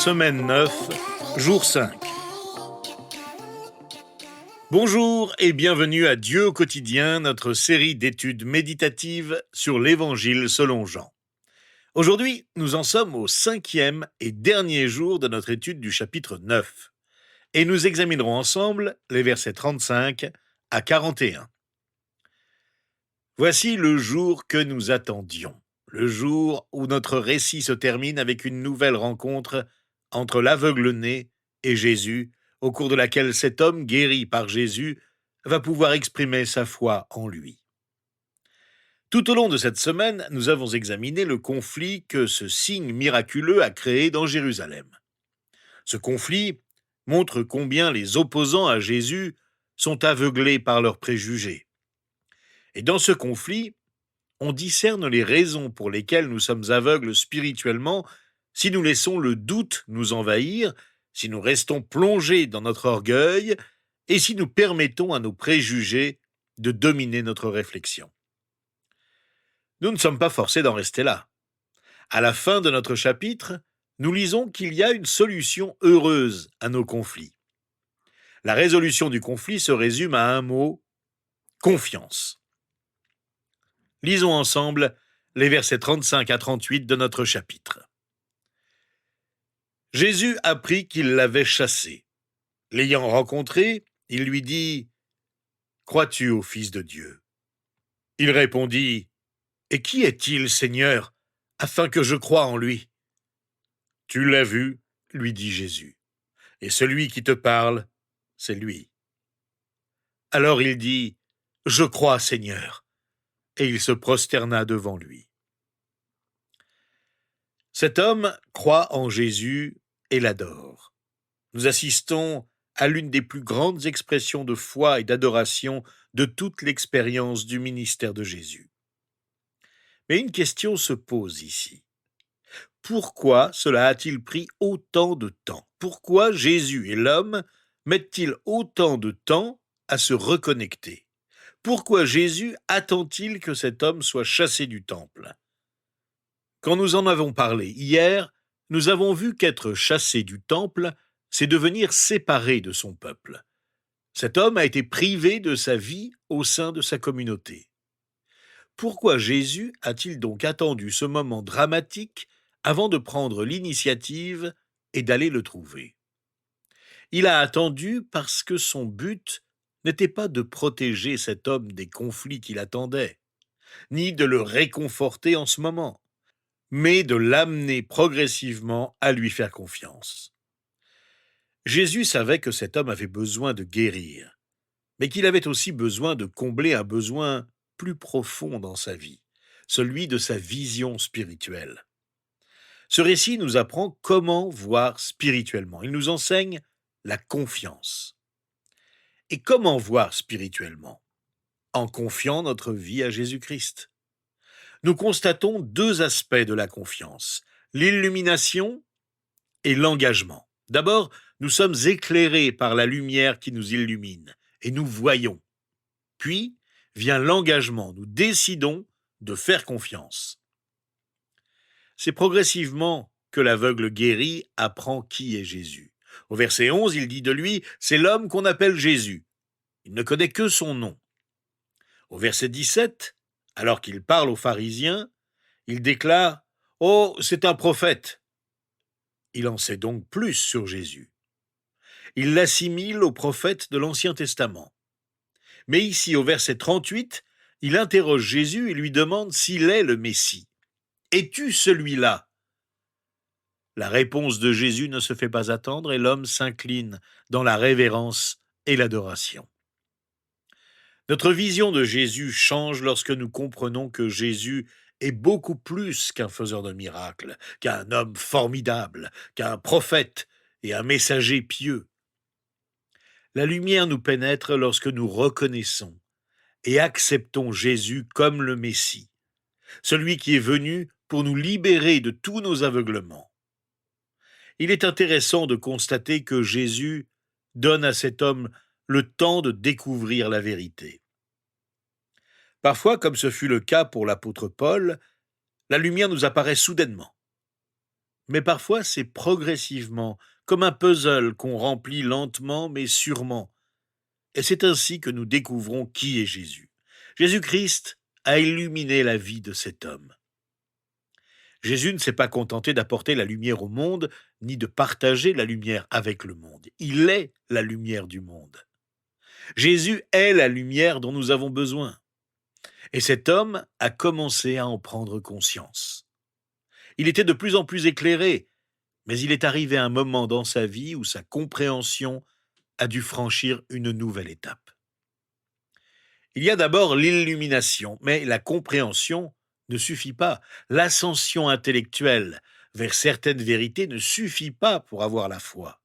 Semaine 9, jour 5. Bonjour et bienvenue à Dieu au quotidien, notre série d'études méditatives sur l'Évangile selon Jean. Aujourd'hui, nous en sommes au 5e et dernier jour de notre étude du chapitre 9. Et nous examinerons ensemble les versets 35 à 41. Voici le jour que nous attendions, le jour où notre récit se termine avec une nouvelle rencontre entre l'aveugle-né et Jésus, au cours de laquelle cet homme guéri par Jésus va pouvoir exprimer sa foi en lui. Tout au long de cette semaine, nous avons examiné le conflit que ce signe miraculeux a créé dans Jérusalem. Ce conflit montre combien les opposants à Jésus sont aveuglés par leurs préjugés. Et dans ce conflit, on discerne les raisons pour lesquelles nous sommes aveugles spirituellement si nous laissons le doute nous envahir, si nous restons plongés dans notre orgueil et si nous permettons à nos préjugés de dominer notre réflexion. Nous ne sommes pas forcés d'en rester là. À la fin de notre chapitre, nous lisons qu'il y a une solution heureuse à nos conflits. La résolution du conflit se résume à un mot: confiance. Lisons ensemble les versets 35 à 38 de notre chapitre. Jésus apprit qu'il l'avait chassé. L'ayant rencontré, il lui dit: « Crois-tu au Fils de Dieu ?» Il répondit: « Et qui est-il, Seigneur, afin que je croie en lui ?» « Tu l'as vu, lui dit Jésus, et celui qui te parle, c'est lui. » Alors il dit: « Je crois, Seigneur. » Et il se prosterna devant lui. Cet homme croit en Jésus et l'adore. Nous assistons à l'une des plus grandes expressions de foi et d'adoration de toute l'expérience du ministère de Jésus. Mais une question se pose ici. Pourquoi cela a-t-il pris autant de temps ? Pourquoi Jésus et l'homme mettent-ils autant de temps à se reconnecter ? Pourquoi Jésus attend-il que cet homme soit chassé du temple ? Quand nous en avons parlé hier, nous avons vu qu'être chassé du temple, c'est devenir séparé de son peuple. Cet homme a été privé de sa vie au sein de sa communauté. Pourquoi Jésus a-t-il donc attendu ce moment dramatique avant de prendre l'initiative et d'aller le trouver ? Il a attendu parce que son but n'était pas de protéger cet homme des conflits qu'il attendait, ni de le réconforter en ce moment, mais de l'amener progressivement à lui faire confiance. Jésus savait que cet homme avait besoin de guérir, mais qu'il avait aussi besoin de combler un besoin plus profond dans sa vie, celui de sa vision spirituelle. Ce récit nous apprend comment voir spirituellement. Il nous enseigne la confiance. Et comment voir spirituellement ? En confiant notre vie à Jésus-Christ. Nous constatons deux aspects de la confiance, l'illumination et l'engagement. D'abord, nous sommes éclairés par la lumière qui nous illumine et nous voyons. Puis vient l'engagement, nous décidons de faire confiance. C'est progressivement que l'aveugle guéri apprend qui est Jésus. Au verset 11, il dit de lui, « C'est l'homme qu'on appelle Jésus. » Il ne connaît que son nom. Au verset 17, alors qu'il parle aux pharisiens, il déclare, « Oh, c'est un prophète. » Il en sait donc plus sur Jésus. Il l'assimile au prophète de l'Ancien Testament. Mais ici, au verset 38, il interroge Jésus et lui demande s'il est le Messie. « Es-tu celui-là » La réponse de Jésus ne se fait pas attendre et l'homme s'incline dans la révérence et l'adoration. Notre vision de Jésus change lorsque nous comprenons que Jésus est beaucoup plus qu'un faiseur de miracles, qu'un homme formidable, qu'un prophète et un messager pieux. La lumière nous pénètre lorsque nous reconnaissons et acceptons Jésus comme le Messie, celui qui est venu pour nous libérer de tous nos aveuglements. Il est intéressant de constater que Jésus donne à cet homme le temps de découvrir la vérité. Parfois, comme ce fut le cas pour l'apôtre Paul, la lumière nous apparaît soudainement. mais parfois c'est progressivement, comme un puzzle qu'on remplit lentement mais sûrement. Et c'est ainsi que nous découvrons qui est Jésus. Jésus-Christ a illuminé la vie de cet homme. Jésus ne s'est pas contenté d'apporter la lumière au monde, ni de partager la lumière avec le monde. Il est la lumière du monde. Jésus est la lumière dont nous avons besoin. Et cet homme a commencé à en prendre conscience. Il était de plus en plus éclairé, mais il est arrivé un moment dans sa vie où sa compréhension a dû franchir une nouvelle étape. Il y a d'abord l'illumination, mais la compréhension ne suffit pas. L'ascension intellectuelle vers certaines vérités ne suffit pas pour avoir la foi.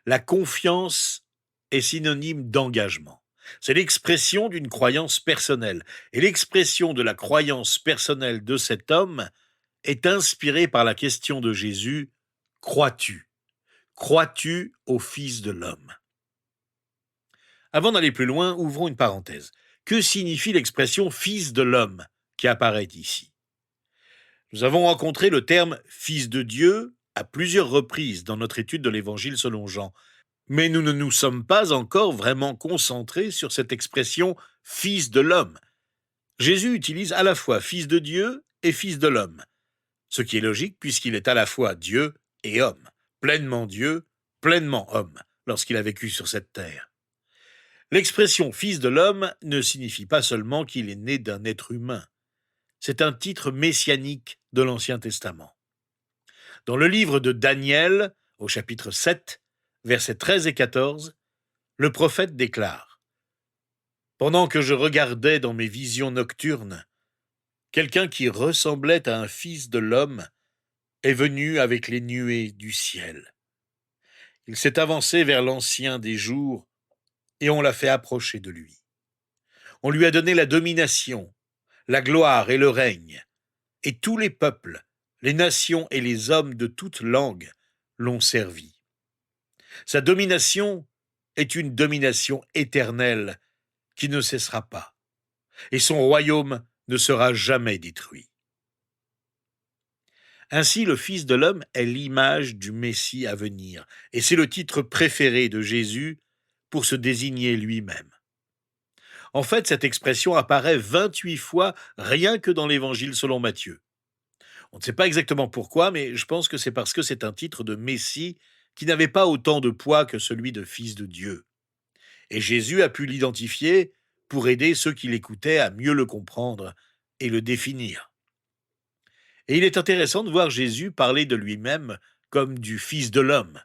La confiance est synonyme d'engagement. C'est l'expression d'une croyance personnelle. Et l'expression de la croyance personnelle de cet homme est inspirée par la question de Jésus, « Crois-tu ? Crois-tu au Fils de l'homme » Avant d'aller plus loin, ouvrons une parenthèse. Que signifie l'expression « Fils de l'homme » qui apparaît ici? Nous avons rencontré le terme « Fils de Dieu » à plusieurs reprises dans notre étude de l'Évangile selon Jean. Mais nous ne nous sommes pas encore vraiment concentrés sur cette expression « Fils de l'homme ». Jésus utilise à la fois Fils de Dieu et Fils de l'homme, ce qui est logique puisqu'il est à la fois Dieu et homme, pleinement Dieu, pleinement homme, lorsqu'il a vécu sur cette terre. L'expression « Fils de l'homme » ne signifie pas seulement qu'il est né d'un être humain. C'est un titre messianique de l'Ancien Testament. Dans le livre de Daniel, au chapitre 7, versets 13 et 14, le prophète déclare « Pendant que je regardais dans mes visions nocturnes, quelqu'un qui ressemblait à un fils de l'homme est venu avec les nuées du ciel. Il s'est avancé vers l'Ancien des jours et on l'a fait approcher de lui. On lui a donné la domination, la gloire et le règne, et tous les peuples, les nations et les hommes de toute langue l'ont servi. Sa domination est une domination éternelle qui ne cessera pas, et son royaume ne sera jamais détruit. Ainsi, le Fils de l'homme est l'image du Messie à venir, et c'est le titre préféré de Jésus pour se désigner lui-même. En fait, cette expression apparaît 28 fois rien que dans l'Évangile selon Matthieu. On ne sait pas exactement pourquoi, mais je pense que c'est parce que c'est un titre de Messie qui n'avait pas autant de poids que celui de Fils de Dieu. Et Jésus a pu l'identifier pour aider ceux qui l'écoutaient à mieux le comprendre et le définir. Et il est intéressant de voir Jésus parler de lui-même comme du Fils de l'homme.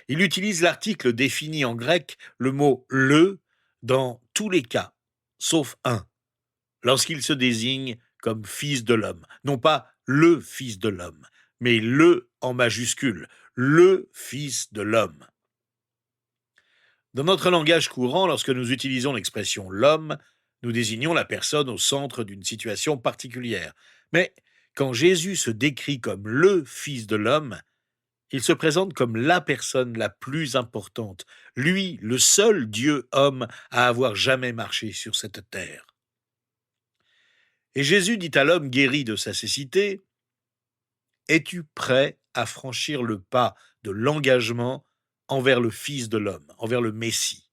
Il utilise l'article défini en grec, le mot « le », dans tous les cas, sauf un, lorsqu'il se désigne comme Fils de l'homme. Non pas le Fils de l'homme, mais le en majuscule, le Fils de l'homme. Dans notre langage courant, lorsque nous utilisons l'expression « l'homme », nous désignons la personne au centre d'une situation particulière. Mais quand Jésus se décrit comme le Fils de l'homme, il se présente comme la personne la plus importante, lui, le seul Dieu-homme à avoir jamais marché sur cette terre. Et Jésus dit à l'homme guéri de sa cécité, « Es-tu prêt à franchir le pas de l'engagement envers le Fils de l'homme, envers le Messie ?»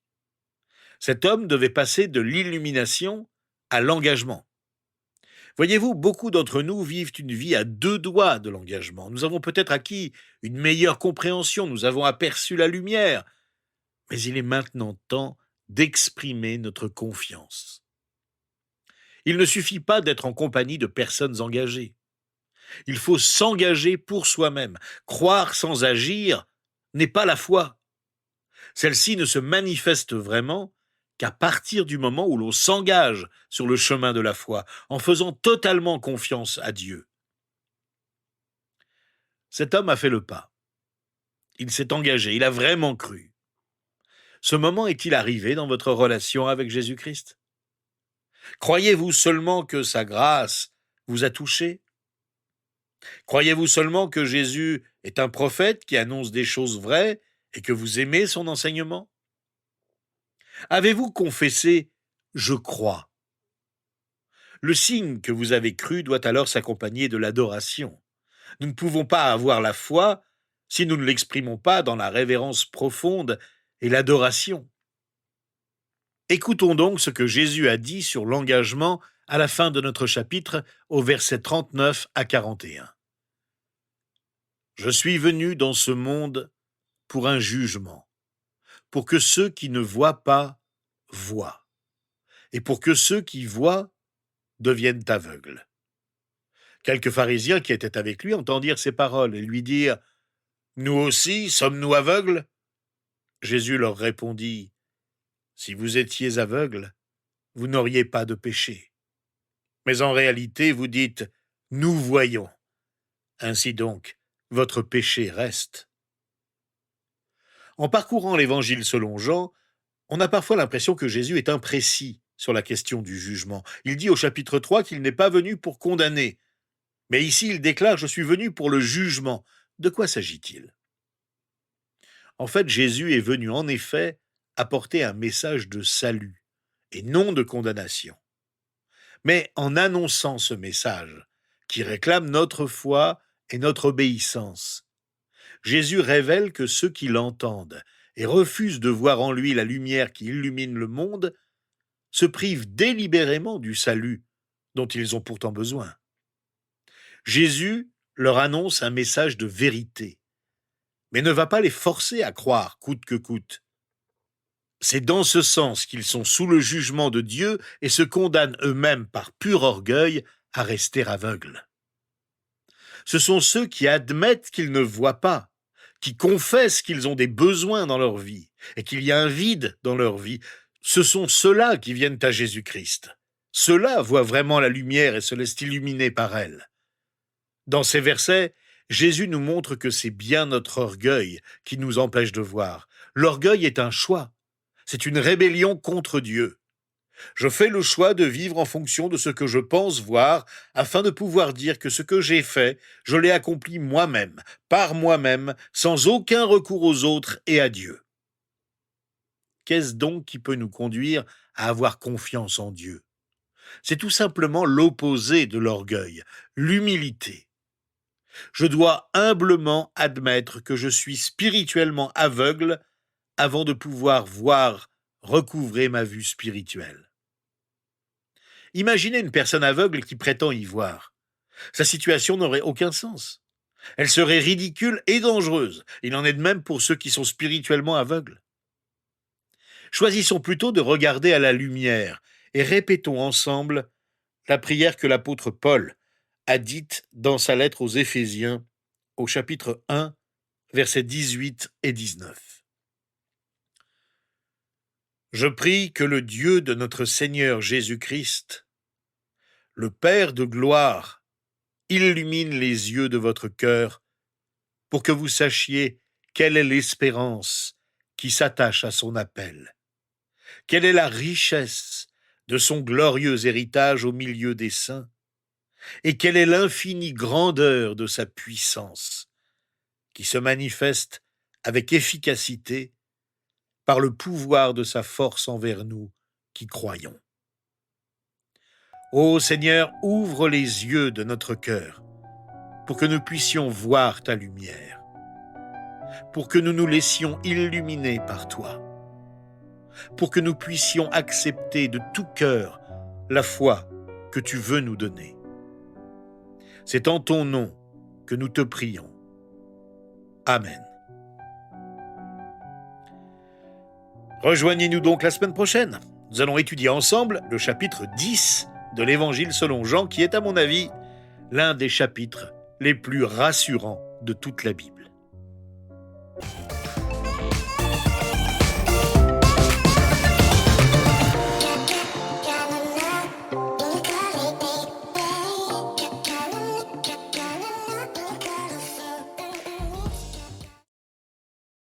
Cet homme devait passer de l'illumination à l'engagement. Voyez-vous, beaucoup d'entre nous vivent une vie à deux doigts de l'engagement. Nous avons peut-être acquis une meilleure compréhension, nous avons aperçu la lumière, mais il est maintenant temps d'exprimer notre confiance. Il ne suffit pas d'être en compagnie de personnes engagées. Il faut s'engager pour soi-même. Croire sans agir n'est pas la foi. Celle-ci ne se manifeste vraiment qu'à partir du moment où l'on s'engage sur le chemin de la foi, en faisant totalement confiance à Dieu. Cet homme a fait le pas. Il s'est engagé, il a vraiment cru. Ce moment est-il arrivé dans votre relation avec Jésus-Christ? Croyez-vous seulement que sa grâce vous a touché? Croyez-vous seulement que Jésus est un prophète qui annonce des choses vraies et que vous aimez son enseignement? Avez-vous confessé « Je crois » ? Le signe que vous avez cru doit alors s'accompagner de l'adoration. Nous ne pouvons pas avoir la foi si nous ne l'exprimons pas dans la révérence profonde et l'adoration. Écoutons donc ce que Jésus a dit sur l'engagement à la fin de notre chapitre, au verset 39 à 41. Je suis venu dans ce monde pour un jugement, pour que ceux qui ne voient pas voient, et pour que ceux qui voient deviennent aveugles. Quelques pharisiens qui étaient avec lui entendirent ces paroles et lui dirent « Nous aussi, sommes-nous aveugles ?» Jésus leur répondit « Si vous étiez aveugles, vous n'auriez pas de péché. Mais en réalité, vous dites « Nous voyons ». Ainsi donc, votre péché reste. En parcourant l'Évangile selon Jean, on a parfois l'impression que Jésus est imprécis sur la question du jugement. Il dit au chapitre 3 qu'il n'est pas venu pour condamner, mais ici il déclare « Je suis venu pour le jugement ». De quoi s'agit-il ? En fait, Jésus est venu en effet apporter un message de salut et non de condamnation. Mais en annonçant ce message, qui réclame notre foi et notre obéissance, Jésus révèle que ceux qui l'entendent et refusent de voir en lui la lumière qui illumine le monde se privent délibérément du salut dont ils ont pourtant besoin. Jésus leur annonce un message de vérité, mais ne va pas les forcer à croire coûte que coûte. C'est dans ce sens qu'ils sont sous le jugement de Dieu et se condamnent eux-mêmes par pur orgueil à rester aveugles. Ce sont ceux qui admettent qu'ils ne voient pas, qui confessent qu'ils ont des besoins dans leur vie et qu'il y a un vide dans leur vie. Ce sont ceux-là qui viennent à Jésus-Christ. Ceux-là voient vraiment la lumière et se laissent illuminer par elle. Dans ces versets, Jésus nous montre que c'est bien notre orgueil qui nous empêche de voir. L'orgueil est un choix. C'est une rébellion contre Dieu. Je fais le choix de vivre en fonction de ce que je pense voir, afin de pouvoir dire que ce que j'ai fait, je l'ai accompli moi-même, par moi-même, sans aucun recours aux autres et à Dieu. Qu'est-ce donc qui peut nous conduire à avoir confiance en Dieu ? C'est tout simplement l'opposé de l'orgueil, l'humilité. Je dois humblement admettre que je suis spirituellement aveugle avant de pouvoir voir recouvrer ma vue spirituelle. Imaginez une personne aveugle qui prétend y voir. Sa situation n'aurait aucun sens. Elle serait ridicule et dangereuse. Il en est de même pour ceux qui sont spirituellement aveugles. Choisissons plutôt de regarder à la lumière et répétons ensemble la prière que l'apôtre Paul a dite dans sa lettre aux Éphésiens, au chapitre 1, versets 18 et 19. Je prie que le Dieu de notre Seigneur Jésus-Christ, le Père de gloire, illumine les yeux de votre cœur pour que vous sachiez quelle est l'espérance qui s'attache à son appel, quelle est la richesse de son glorieux héritage au milieu des saints, et quelle est l'infinie grandeur de sa puissance, qui se manifeste avec efficacité par le pouvoir de sa force envers nous qui croyons. Ô Seigneur, ouvre les yeux de notre cœur pour que nous puissions voir ta lumière, pour que nous nous laissions illuminer par toi, pour que nous puissions accepter de tout cœur la foi que tu veux nous donner. C'est en ton nom que nous te prions. Amen. Rejoignez-nous donc la semaine prochaine. Nous allons étudier ensemble le chapitre 10 de l'Évangile selon Jean, qui est à mon avis l'un des chapitres les plus rassurants de toute la Bible.